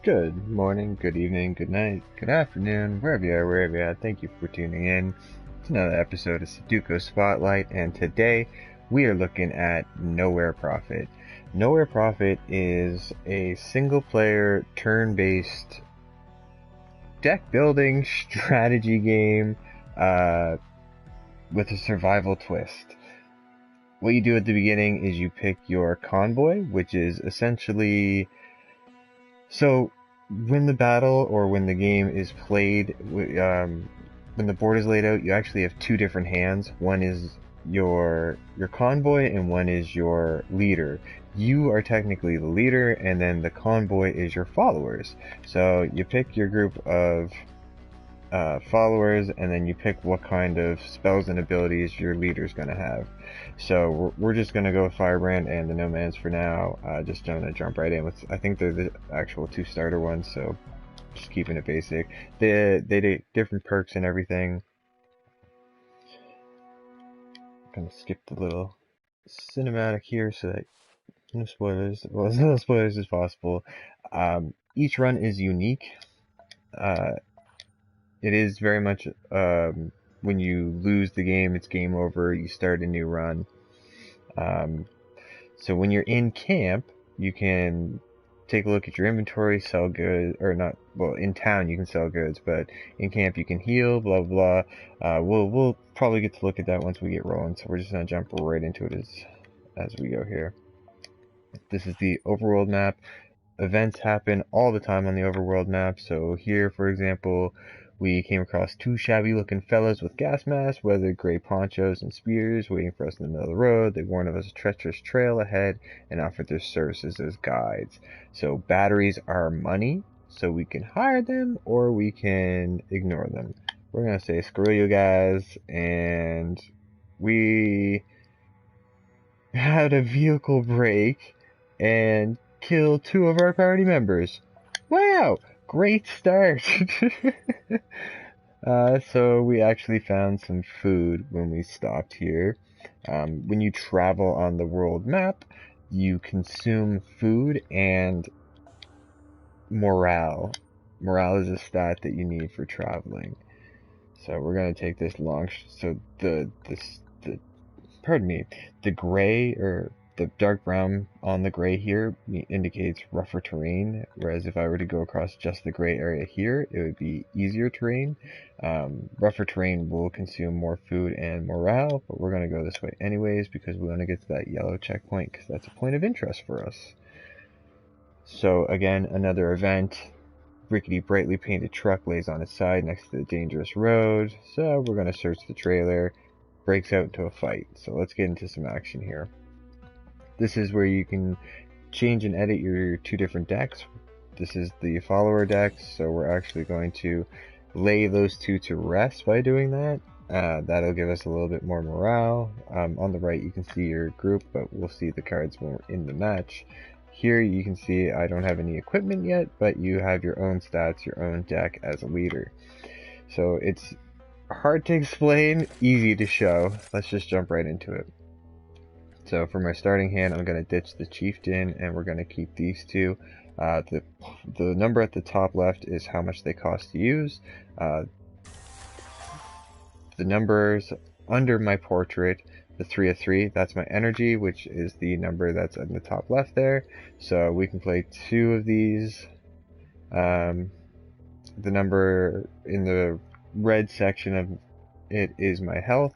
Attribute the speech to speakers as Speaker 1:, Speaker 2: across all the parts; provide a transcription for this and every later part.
Speaker 1: Good morning, good evening, good night, good afternoon, wherever you are, thank you for tuning in to another episode of Sodukos Spotlight, and today we are looking at Nowhere Profit. Nowhere Profit is a single-player, turn-based deck building strategy game with a survival twist. What you do at the beginning is you pick your convoy, which is essentially... So, when the battle or when the game is played, when the board is laid out, you actually have two different hands. One is your convoy and one is your leader. You are technically the leader, and then the convoy is your followers. So you pick your group of followers, and then you pick what kind of spells and abilities your leader's going to have. So we're just going to go with Firebrand and the Nomads for now. Just going to jump right in with, I think they're the actual two starter ones, so just keeping it basic. They do different perks and everything. I'm going to skip the little cinematic here so that no spoilers, well, as little spoilers as possible. Each run is unique. It is very much, when you lose the game, it's game over, you start a new run. So when you're in camp, you can take a look at your inventory, sell goods, or not, well, in town you can sell goods, but in camp you can heal, blah, blah, blah. We'll probably get to look at that once we get rolling, so we're just going to jump right into it as we go here. This is the overworld map. Events happen all the time on the overworld map, so here, for example, we came across two shabby-looking fellows with gas masks, weathered gray ponchos and spears, waiting for us in the middle of the road. They warned of us a treacherous trail ahead and offered their services as guides. So batteries are money, so we can hire them or we can ignore them. We're going to say, screw you guys, and we had a vehicle break and kill two of our party members. Wow! Great start! So we actually found some food when we stopped here. When you travel on the world map, you consume food and morale. Morale is a stat that you need for traveling. So we're gonna take this long. So pardon me, the gray or the dark brown on the gray here indicates rougher terrain, whereas if I were to go across just the gray area here, it would be easier terrain. Rougher terrain will consume more food and morale, but we're going to go this way anyways because we want to get to that yellow checkpoint because that's a point of interest for us. So again, another event. Rickety, brightly painted truck lays on its side next to the dangerous road, so we're going to search the trailer. Breaks out into a fight, so let's get into some action here. This is where you can change and edit your two different decks. This is the follower deck, so we're actually going to lay those two to rest by doing that. That'll give us a little bit more morale. On the right you can see your group, but we'll see the cards when we're in the match. Here you can see I don't have any equipment yet, but you have your own stats, your own deck as a leader. So it's hard to explain, easy to show. Let's just jump right into it. So for my starting hand, I'm going to ditch the Chieftain, and we're going to keep these two. The number at the top left is how much they cost to use. The numbers under my portrait, the 3 of 3, that's my energy, which is the number that's in the top left there. So we can play two of these. The number in the red section of it is my health.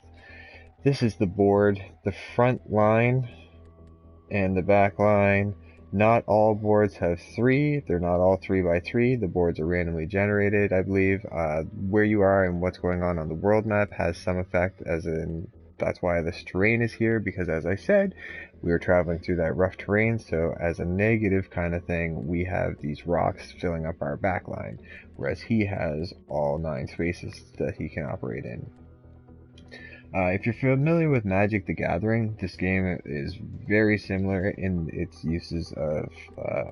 Speaker 1: This is the board, the front line and the back line. Not all boards have 3. They're not all 3 by 3. The boards are randomly generated, I believe. Where you are and what's going on the world map has some effect, as in that's why this terrain is here, because as I said, we were traveling through that rough terrain, so as a negative kind of thing, we have these rocks filling up our back line, whereas he has all 9 spaces that he can operate in. If you're familiar with Magic the Gathering, this game is very similar in its uses of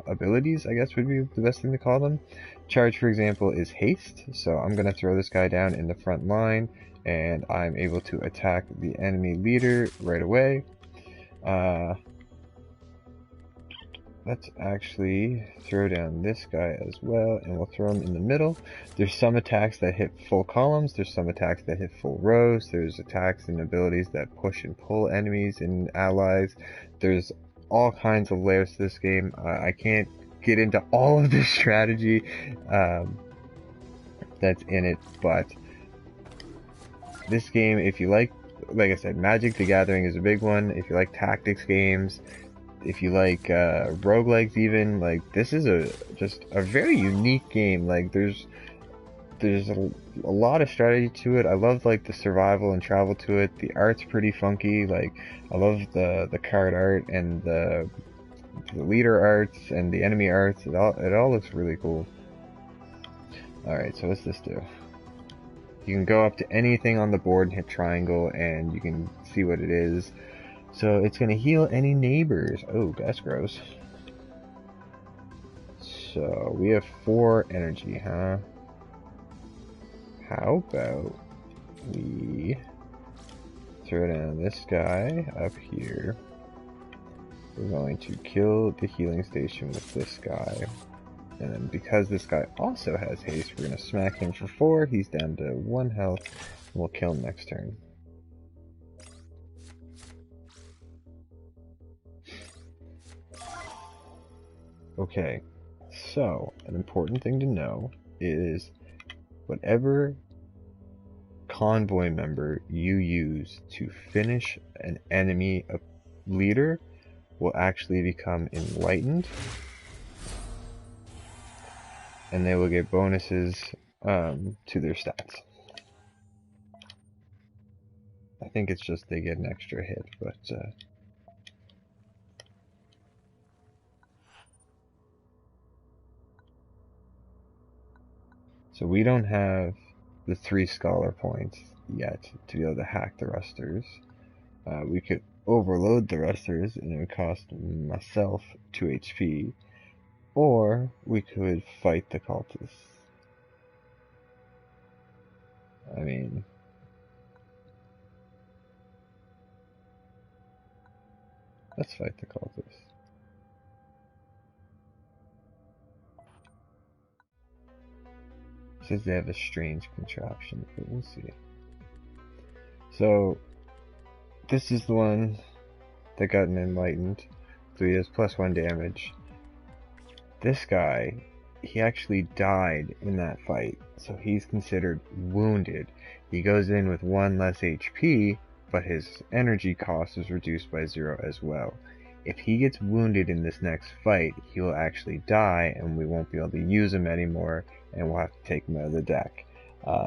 Speaker 1: abilities, I guess would be the best thing to call them. Charge, for example, is haste, so I'm going to throw this guy down in the front line, and I'm able to attack the enemy leader right away. let's actually throw down this guy as well, and we'll throw him in the middle. There's some attacks that hit full columns, there's some attacks that hit full rows, there's attacks and abilities that push and pull enemies and allies. There's all kinds of layers to this game. I can't get into all of the strategy that's in it, but this game, if you like I said, Magic the Gathering is a big one. If you like tactics games, if you like roguelikes even, like, this is just a very unique game. Like, there's a lot of strategy to it. I love, like, the survival and travel to it. The art's pretty funky. Like, I love the card art and the leader arts and the enemy arts. It all looks really cool. Alright, so what's this do? You can go up to anything on the board and hit triangle, and you can see what it is. So it's going to heal any neighbors. Oh, that's gross. So we have 4 energy, huh? How about we throw down this guy up here. We're going to kill the healing station with this guy. And then because this guy also has haste, we're going to smack him for 4. He's down to 1 health. And we'll kill him next turn. Okay, so an important thing to know is whatever convoy member you use to finish an enemy leader will actually become enlightened. And they will get bonuses to their stats. I think it's just they get an extra hit, but so we don't have the 3 scholar points yet to be able to hack the rusters. We could overload the rusters and it would cost myself 2 HP. Or we could fight the cultists. I mean, let's fight the cultists. It says they have a strange contraption, but we'll see. So, this is the one that got an enlightened. So he has +1 damage. This guy, he actually died in that fight, so he's considered wounded. He goes in with 1 less HP, but his energy cost is reduced by 0 as well. If he gets wounded in this next fight, he will actually die, and we won't be able to use him anymore, and we'll have to take him out of the deck.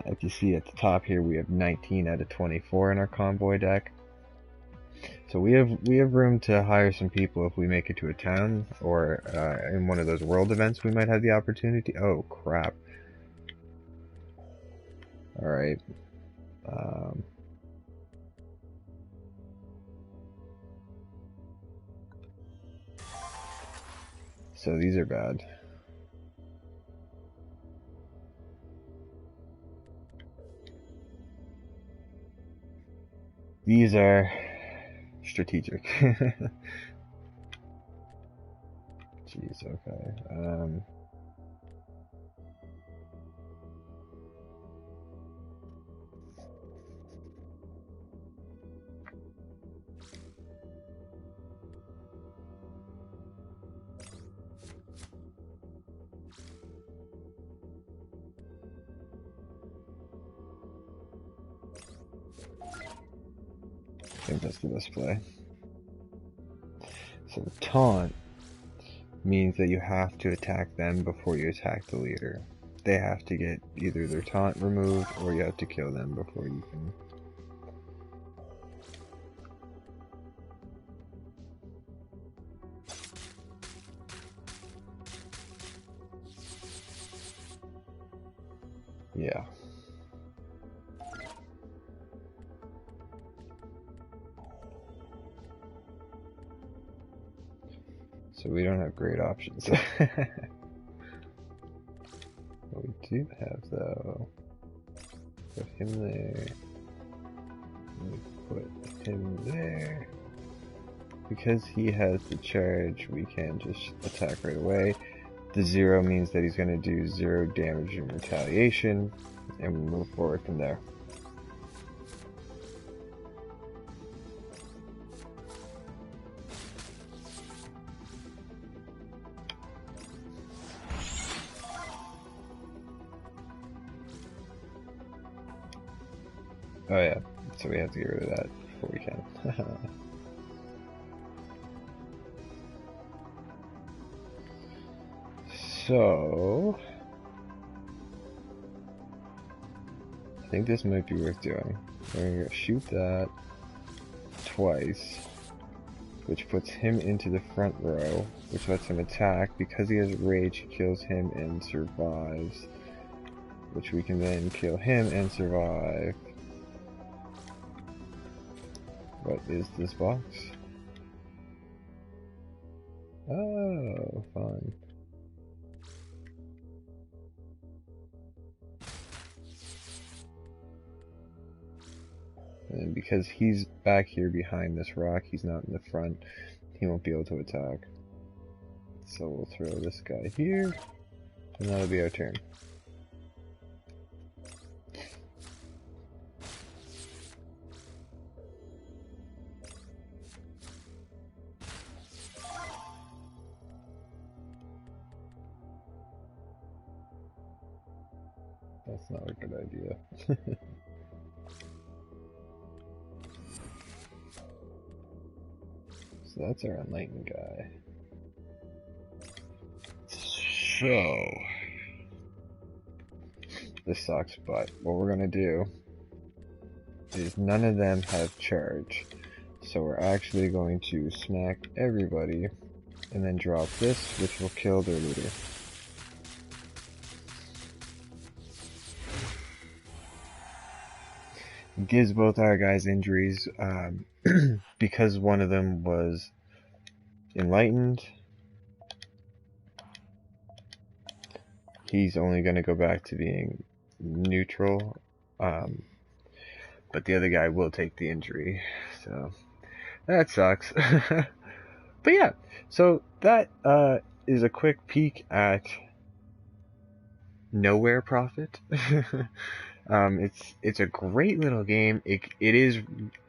Speaker 1: If you see at the top here, we have 19 out of 24 in our convoy deck. So we have room to hire some people if we make it to a town, or in one of those world events we might have the opportunity. Oh crap. Alright. So these are bad. These are strategic. Jeez, okay. I think that's the best play. So the taunt means that you have to attack them before you attack the leader. They have to get either their taunt removed, or you have to kill them before you can. Yeah. So we don't have great options. What we do have, though, put him there. We put him there. because he has the charge, we can just attack right away. The 0 means that he's going to do 0 damage in retaliation, and we move forward from there. Oh yeah, so we have to get rid of that before we can. So, I think this might be worth doing. We're going to shoot that twice, which puts him into the front row, which lets him attack. Because he has rage, he kills him and survives, which we can then kill him and survive. What is this box? Oh, fun. And because he's back here behind this rock, he's not in the front, he won't be able to attack. So we'll throw this guy here, and that'll be our turn. That's not a good idea. So that's our enlightened guy. So this sucks, but what we're gonna do is none of them have charge. So we're actually going to smack everybody and then drop this, which will kill their leader. Gives both our guys injuries because one of them was enlightened. He's only going to go back to being neutral, but the other guy will take the injury, so that sucks. But yeah, so that is a quick peek at Nowhere Profit. It's a great little game. It is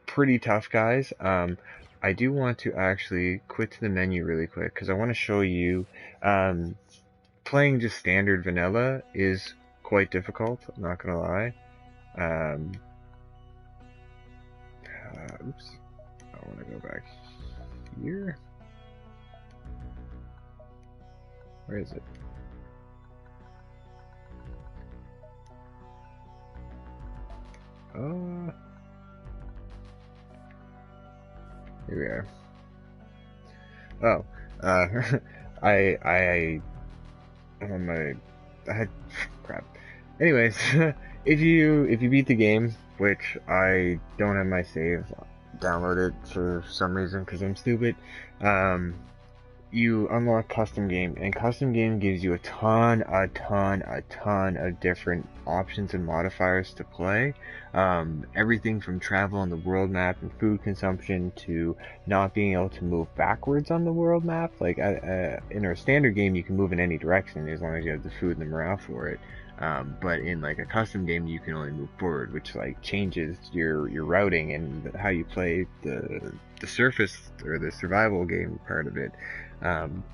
Speaker 1: pretty tough, guys. I do want to actually quit to the menu really quick because I want to show you. Playing just standard vanilla is quite difficult. I'm not gonna lie. Oops. I want to go back here. Where is it? Here we are. Oh, I had crap. Anyways, if you beat the game, which I don't have my save downloaded for some reason because I'm stupid, you unlock custom game, and custom game gives you a ton of different options and modifiers to play. Everything from travel on the world map and food consumption to not being able to move backwards on the world map. Like in our standard game, you can move in any direction as long as you have the food and the morale for it. But in like a custom game, you can only move forward, which like changes your routing and how you play the surface or the survival game part of it.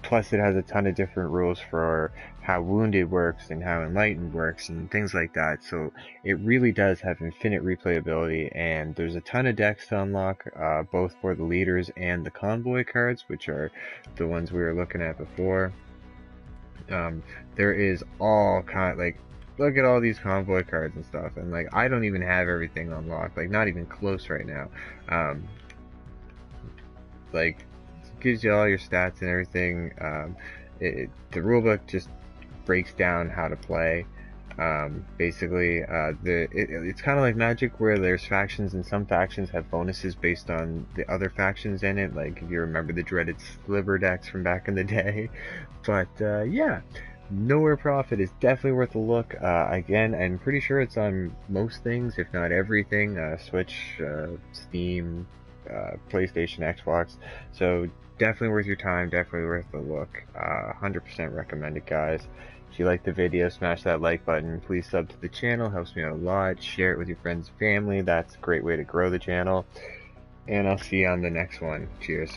Speaker 1: Plus it has a ton of different rules for how wounded works and how enlightened works and things like that. So it really does have infinite replayability, and there's a ton of decks to unlock, both for the leaders and the convoy cards, which are the ones we were looking at before. There is all kind, like, look at all these convoy cards and stuff, and like I don't even have everything unlocked, like not even close right now. Like gives you all your stats and everything. The rulebook just breaks down how to play. Basically, it's kind of like Magic, where there's factions, and some factions have bonuses based on the other factions in it. Like if you remember the dreaded sliver decks from back in the day. But yeah, Nowhere Profit is definitely worth a look. Again, I'm pretty sure it's on most things, if not everything. Switch, Steam, PlayStation, Xbox. So definitely worth your time, definitely worth the look. 100% recommend it, guys. If you like the video, smash that like button. Please sub to the channel, helps me out a lot. Share it with your friends and family. That's a great way to grow the channel. And I'll see you on the next one. Cheers.